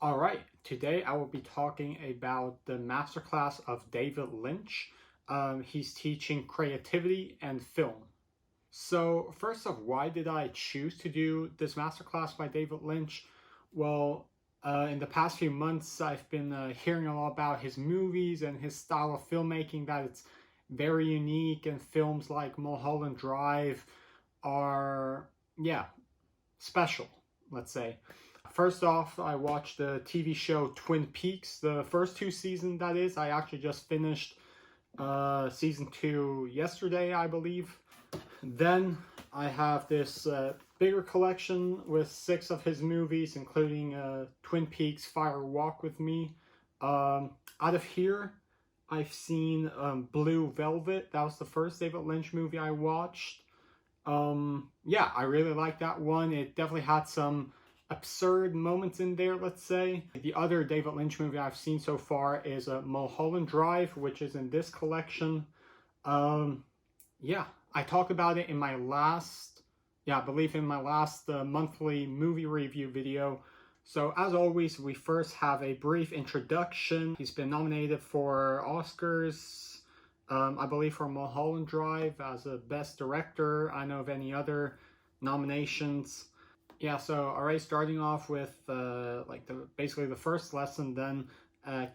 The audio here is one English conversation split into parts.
All right, today I will be talking about the Masterclass of David Lynch. He's teaching creativity and film. So, first off, why did I choose to do this Masterclass by David Lynch? Well, in the past few months, I've been hearing a lot about his movies and his style of filmmaking, that it's very unique, and films like Mulholland Drive are, yeah, special, let's say. First off, I watched the TV show Twin Peaks, the first two seasons, that is. I actually just finished season 2 yesterday, I believe. Then I have this bigger collection with 6 of his movies, including Twin Peaks Fire Walk with Me. Out of here, I've seen Blue Velvet. That was the first David Lynch movie I watched. Yeah, I really like that one. It definitely had some absurd moments in there, let's say. The other David Lynch movie I've seen so far is Mulholland Drive, which is in this collection. Yeah, I talked about it in my last, I believe in my last monthly movie review video. So as always, we first have a brief introduction. He's been nominated for Oscars, I believe for Mulholland Drive as a Best Director. I know of any other nominations. Yeah, so alright, starting off with basically the first lesson, then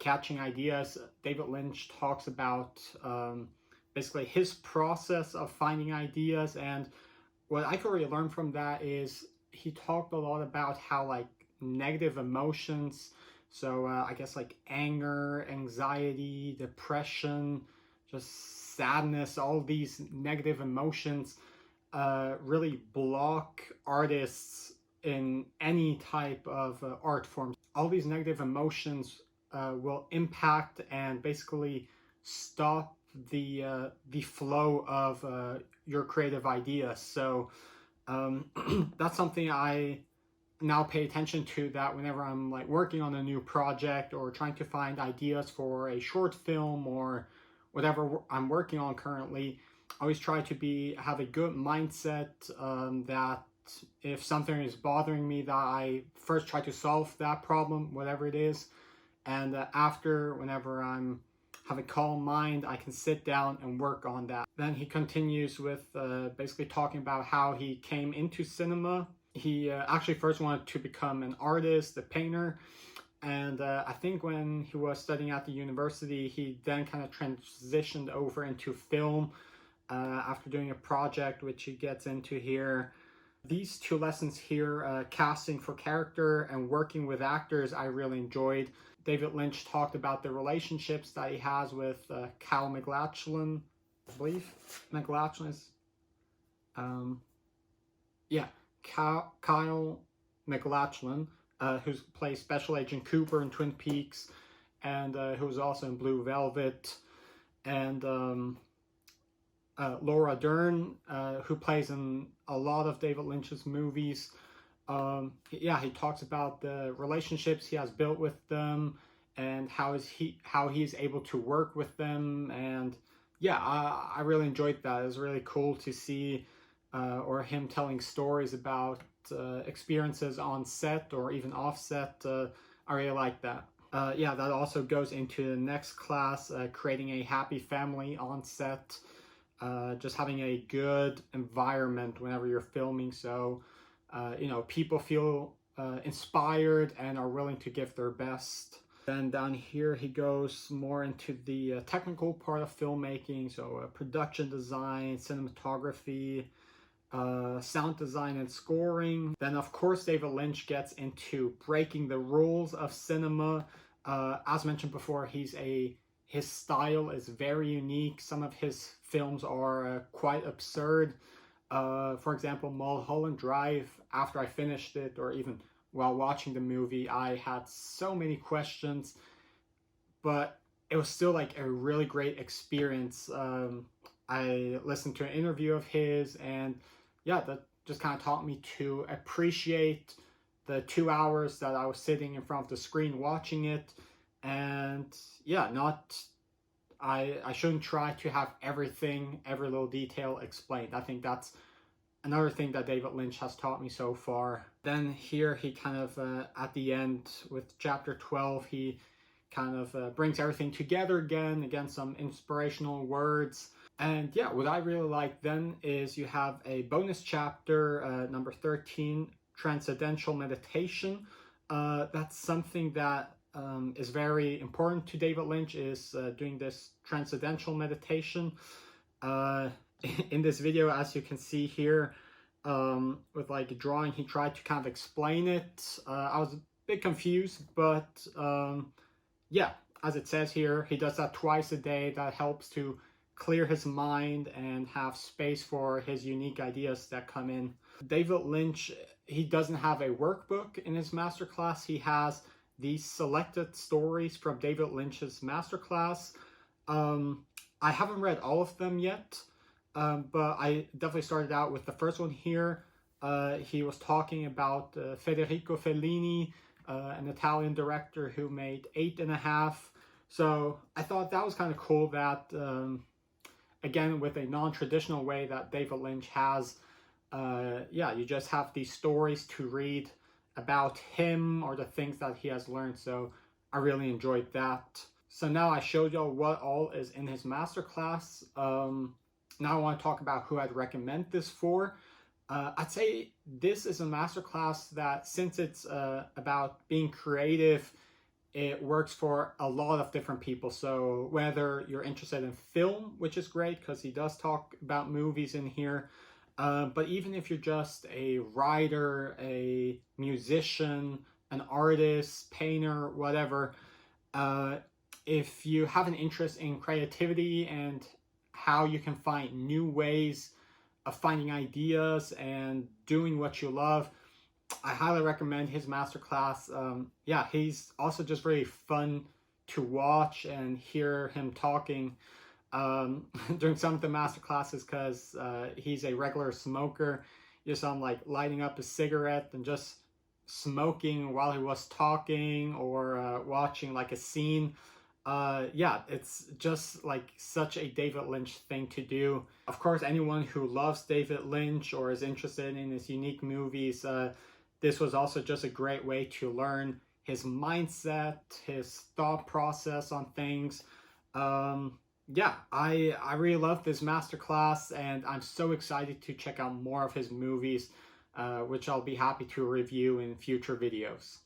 catching ideas. David Lynch talks about basically his process of finding ideas, and what I could really learn from that is he talked a lot about how like negative emotions, so I guess like anger, anxiety, depression, just sadness, all these negative emotions really block artists in any type of art form. All these negative emotions will impact and basically stop the flow of your creative ideas. So that's something I now pay attention to, that whenever I'm like working on a new project or trying to find ideas for a short film or whatever I'm working on currently, I always try to have a good mindset, that if something is bothering me, that I first try to solve that problem, whatever it is, and after, whenever I'm have a calm mind, I can sit down and work on that. Then he continues with basically talking about how he came into cinema. He actually first wanted to become an artist, a painter, and I think when he was studying at the university, he then kind of transitioned over into film after doing a project, which he gets into here. These 2 lessons here, casting for character and working with actors, I really enjoyed. David Lynch talked about the relationships that he has with Kyle MacLachlan, I believe. MacLachlan is, yeah, Kyle MacLachlan, who plays Special Agent Cooper in Twin Peaks, and who was also in Blue Velvet, and Laura Dern, who plays in a lot of David Lynch's movies. Yeah, he talks about the relationships he has built with them and how he is able to work with them. And yeah, I really enjoyed that. It was really cool to see or him telling stories about experiences on set or even off set. I really like that. Yeah, that also goes into the next class, creating a happy family on set. Just having a good environment whenever you're filming, so people feel inspired and are willing to give their best. Then down here he goes more into the technical part of filmmaking, so production design, cinematography, sound design and scoring. Then of course David Lynch gets into breaking the rules of cinema. As mentioned before, his style is very unique. Some of his films are quite absurd. For example, Mulholland Drive, after I finished it, or even while watching the movie, I had so many questions, but it was still like a really great experience. I listened to an interview of his, and yeah, that just kind of taught me to appreciate the 2 hours that I was sitting in front of the screen watching it. And yeah, I shouldn't try to have everything, every little detail explained. I think that's another thing that David Lynch has taught me so far. Then here he kind of, at the end with chapter 12, he kind of brings everything together again, some inspirational words. And yeah, what I really like then is you have a bonus chapter, number 13, Transcendental Meditation. That's something that is very important to David Lynch, is doing this transcendental meditation. In this video, as you can see here, with like a drawing, he tried to kind of explain it. I was a bit confused, but yeah, as it says here, he does that twice a day. That helps to clear his mind and have space for his unique ideas that come in. David Lynch, he doesn't have a workbook in his masterclass. He has these selected stories from David Lynch's masterclass. I haven't read all of them yet, but I definitely started out with the first one here. He was talking about Federico Fellini, an Italian director who made 8½. So I thought that was kind of cool that, again, with a non-traditional way that David Lynch has, yeah, you just have these stories to read about him or the things that he has learned. So I really enjoyed that. So now I showed y'all what all is in his masterclass. Now I want to talk about who I'd recommend this for. I'd say this is a masterclass that, since it's about being creative, it works for a lot of different people. So whether you're interested in film, which is great because he does talk about movies in here, but even if you're just a writer, a musician, an artist, painter, whatever, if you have an interest in creativity and how you can find new ways of finding ideas and doing what you love, I highly recommend his masterclass. Yeah, he's also just very fun to watch and hear him talking during some of the masterclasses, because he's a regular smoker. You saw him like lighting up a cigarette and just smoking while he was talking, or watching like a scene. Yeah, it's just like such a David Lynch thing to do. Of course, anyone who loves David Lynch or is interested in his unique movies, this was also just a great way to learn his mindset, his thought process on things. Yeah, I really love this masterclass, and I'm so excited to check out more of his movies, which I'll be happy to review in future videos.